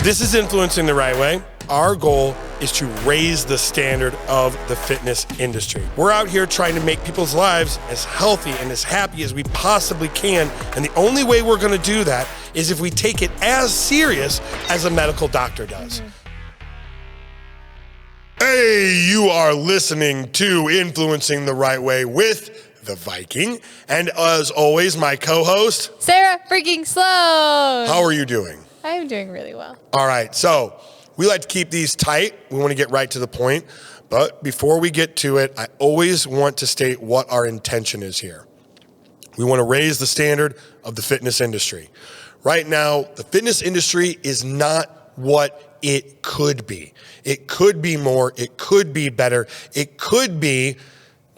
This is Influencing the Right Way. Our goal is to raise the standard of the fitness industry. We're out here trying to make people's lives as healthy and as happy as we possibly can. And the only way we're going to do that is if we take it as serious as a medical doctor does. Hey, you are listening to Influencing the Right Way with the Viking. And as always, my co-host, Sarah freaking Sloan. How are you doing? I'm doing really well. All right, so we like to keep these tight. We want to get right to the point. But before we get to it, I always want to state what our intention is here. We want to raise the standard of the fitness industry. Right now, the fitness industry is not what it could be. It could be more. It could be better. It could be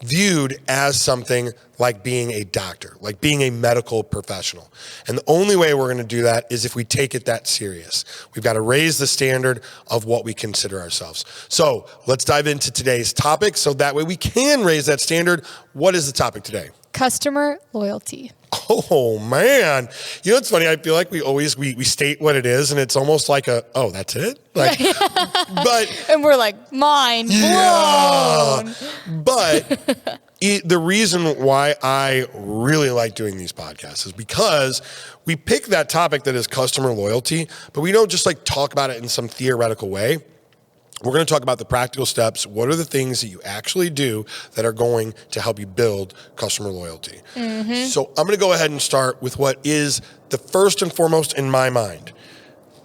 viewed as something like being a doctor, like being a medical professional. And the only way we're going to do that is if we take it that serious. We've got to raise the standard of what we consider ourselves. So let's dive into today's topic so that way we can raise that standard. What is the topic today? Customer loyalty. Oh, man. You know, it's funny. I feel like we state what it is, and it's almost like that's it? Like, but and we're like, mind blown. But the reason why I really like doing these podcasts is because we pick that topic that is customer loyalty, but we don't just like talk about it in some theoretical way. We're going to talk about the practical steps. What are the things that you actually do that are going to help you build customer loyalty? Mm-hmm. So I'm going to go ahead and start with what is the first and foremost in my mind.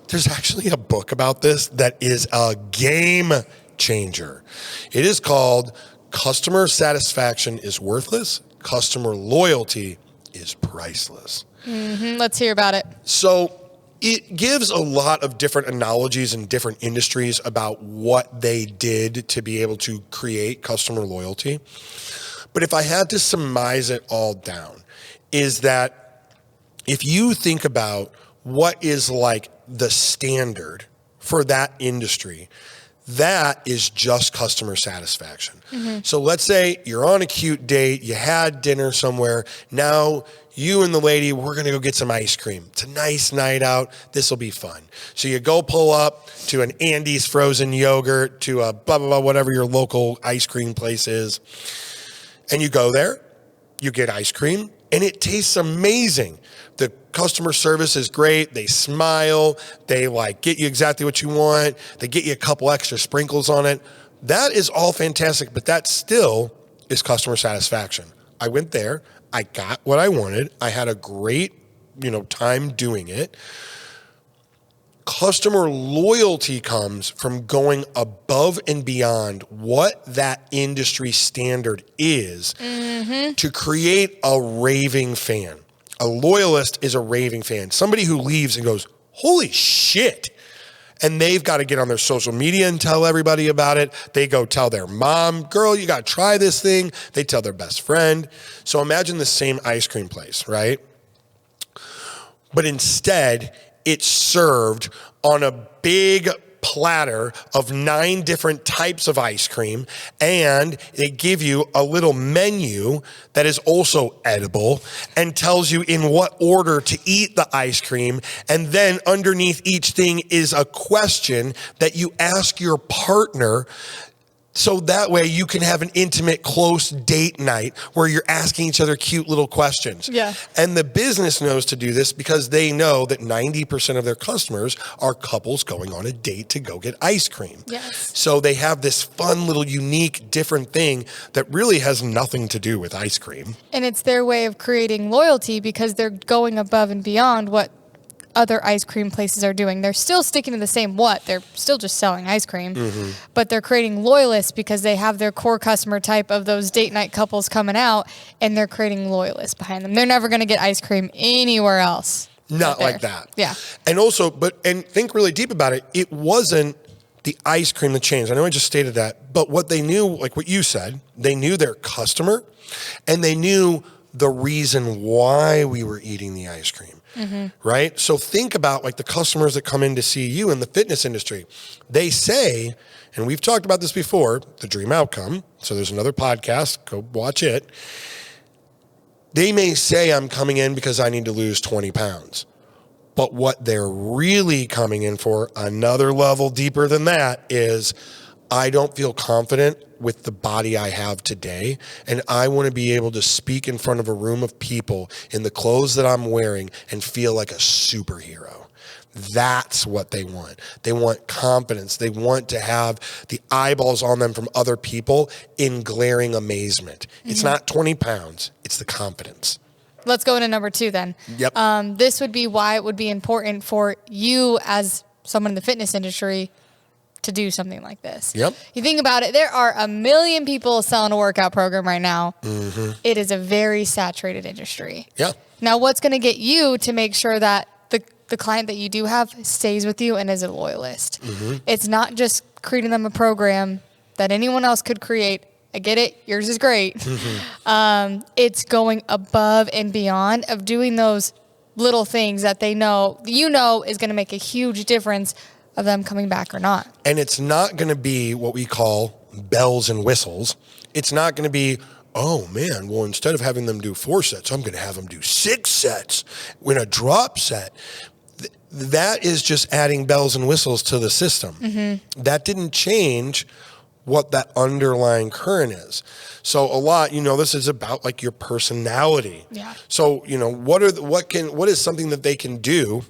There's actually a book about this that is a game changer. It is called Customer Satisfaction is Worthless. Customer Loyalty is Priceless. Mm-hmm. Let's hear about it. So it gives a lot of different analogies in different industries about what they did to be able to create customer loyalty. But if I had to surmise it all down, is that if you think about what is like the standard for that industry, that is just customer satisfaction. Mm-hmm. So let's say you're on a cute date, you had dinner somewhere, now you and the lady, we're going to go get some ice cream. It's a nice night out. This will be fun. So you go pull up to an Andy's frozen yogurt, to a blah, blah, blah, whatever your local ice cream place is. And you go there, you get ice cream, and it tastes amazing. The customer service is great. They smile. They like get you exactly what you want. They get you a couple extra sprinkles on it. That is all fantastic, but that still is customer satisfaction. I went there. I got what I wanted. I had a great, time doing it. Customer loyalty comes from going above and beyond what that industry standard is to create a raving fan. A loyalist is a raving fan. Somebody who leaves and goes, holy shit. And they've got to get on their social media and tell everybody about it. They go tell their mom, girl, you got to try this thing. They tell their best friend. So imagine the same ice cream place, right? But instead, it's served on a big platter of 9 different types of ice cream, and they give you a little menu that is also edible and tells you in what order to eat the ice cream. And then underneath each thing is a question that you ask your partner, so that way you can have an intimate, close date night where you're asking each other cute little questions. Yeah. And the business knows to do this because they know that 90% of their customers are couples going on a date to go get ice cream. Yes. So they have this fun little unique different thing that really has nothing to do with ice cream. And it's their way of creating loyalty because they're going above and beyond what other ice cream places are doing. They're still sticking to the same they're still just selling ice cream, but they're creating loyalists because they have their core customer type of those date night couples coming out, and they're creating loyalists behind them. They're never going to get ice cream anywhere else. Not like that. Yeah. And also, and think really deep about it, it wasn't the ice cream that changed. I know I just stated that, but what they knew, like what you said, they knew their customer and they knew the reason why we were eating the ice cream. Right? So think about like the customers that come in to see you in the fitness industry. They say, and we've talked about this before, the dream outcome. So there's another podcast, go watch it. They may say, I'm coming in because I need to lose 20 pounds. But what they're really coming in for, another level deeper than that, is I don't feel confident with the body I have today, and I want to be able to speak in front of a room of people in the clothes that I'm wearing and feel like a superhero. That's what they want. They want confidence. They want to have the eyeballs on them from other people in glaring amazement. It's not 20 pounds. It's the confidence. Let's go into number 2 then. Yep. This would be why it would be important for you as someone in the fitness industry to do something like this. Yep. You think about it, there are a million people selling a workout program right now. It is a very saturated industry. Yeah. Now, what's going to get you to make sure that the client that you do have stays with you and is a loyalist? It's not just creating them a program that anyone else could create. I get it. Yours is great. It's going above and beyond of doing those little things that they know, is going to make a huge difference of them coming back or not. And it's not going to be what we call bells and whistles. It's not going to be, oh man, well, instead of having them do 4 sets, I'm going to have them do 6 sets in a drop set. That is just adding bells and whistles to the system. That didn't change what that underlying current is. So a lot, this is about like your personality. Yeah. So, what is something that they can do?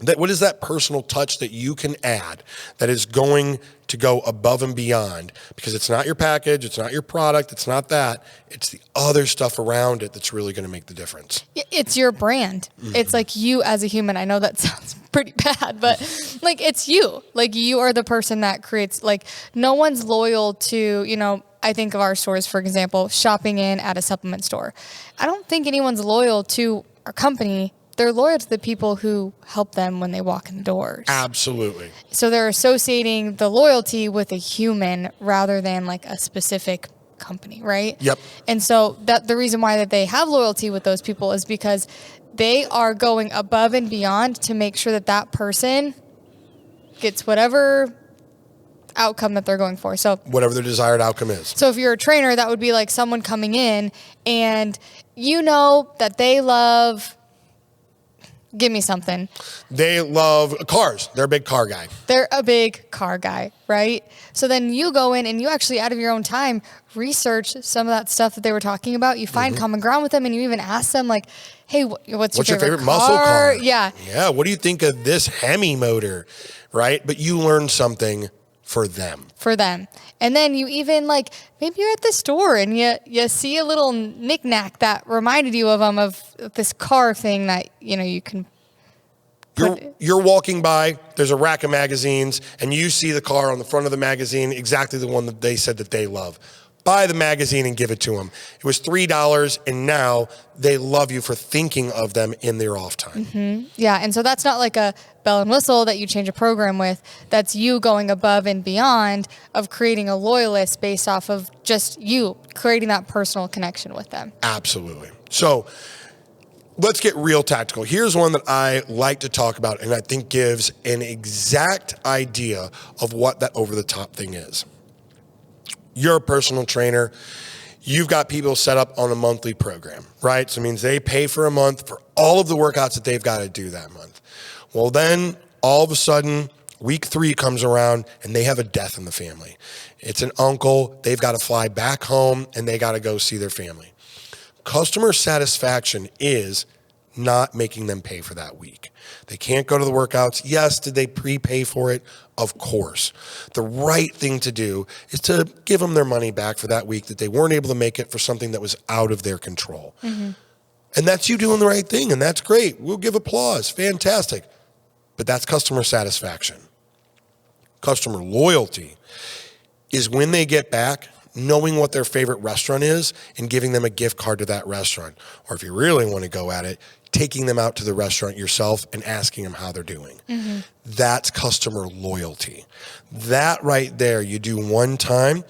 What is that personal touch that you can add that is going to go above and beyond? Because it's not your package, it's not your product, it's not that. It's the other stuff around it that's really going to make the difference. It's your brand. It's like you as a human. I know that sounds pretty bad, but like it's you. Like you are the person that creates, like no one's loyal to, I think of our stores, for example, shopping in at a supplement store. I don't think anyone's loyal to our company. They're loyal to the people who help them when they walk in the doors. Absolutely. So they're associating the loyalty with a human rather than like a specific company, right? Yep. And so the reason why that they have loyalty with those people is because they are going above and beyond to make sure that person gets whatever outcome that they're going for. So whatever their desired outcome is. So if you're a trainer, that would be like someone coming in and that they love, give me something. They love cars. They're a big car guy. They're a big car guy, right? So then you go in and you actually, out of your own time, research some of that stuff that they were talking about. You find common ground with them, and you even ask them, like, hey, what's your favorite muscle car? Yeah. Yeah. What do you think of this Hemi motor? Right? But you learn something for them. And then you even maybe you're at the store and you see a little knickknack that reminded you of them, of this car thing that, you can. You're walking by, there's a rack of magazines, and you see the car on the front of the magazine, exactly the one that they said that they love. Buy the magazine and give it to them. It was $3, and now they love you for thinking of them in their off time. Yeah, and so that's not like a bell and whistle that you change a program with. That's you going above and beyond of creating a loyalist based off of just you creating that personal connection with them. Absolutely. So let's get real tactical. Here's one that I like to talk about and I think gives an exact idea of what that over-the-top thing is. You're a personal trainer. You've got people set up on a monthly program, right? So it means they pay for a month for all of the workouts that they've got to do that month. Well, then all of a sudden, week 3 comes around and they have a death in the family. It's an uncle. They've got to fly back home and they got to go see their family. Customer satisfaction is not making them pay for that week. They can't go to the workouts. Yes, did they prepay for it? Of course. The right thing to do is to give them their money back for that week that they weren't able to make it for something that was out of their control. And that's you doing the right thing, and that's great. We'll give applause. Fantastic. But that's customer satisfaction. Customer loyalty is when they get back, knowing what their favorite restaurant is and giving them a gift card to that restaurant. Or if you really want to go at it, taking them out to the restaurant yourself and asking them how they're doing. That's customer loyalty. That right there, you do one time,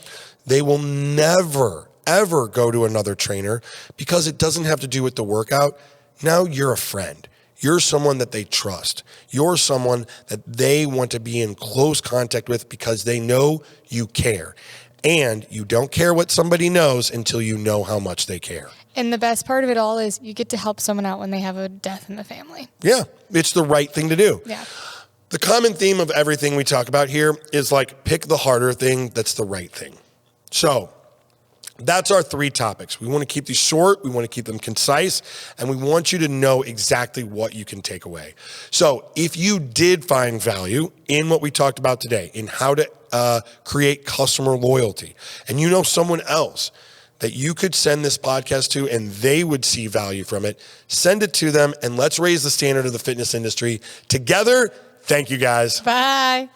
they will never, ever go to another trainer because it doesn't have to do with the workout. Now you're a friend. You're someone that they trust. You're someone that they want to be in close contact with because they know you care. And you don't care what somebody knows until you know how much they care. And the best part of it all is you get to help someone out when they have a death in the family. Yeah, it's the right thing to do. Yeah. The common theme of everything we talk about here is like pick the harder thing that's the right thing. So that's our 3 topics. We want to keep these short, we want to keep them concise, and we want you to know exactly what you can take away. So if you did find value in what we talked about today, in how to create customer loyalty, and you know someone else that you could send this podcast to and they would see value from it, send it to them, and let's raise the standard of the fitness industry together. Thank you, guys. Bye.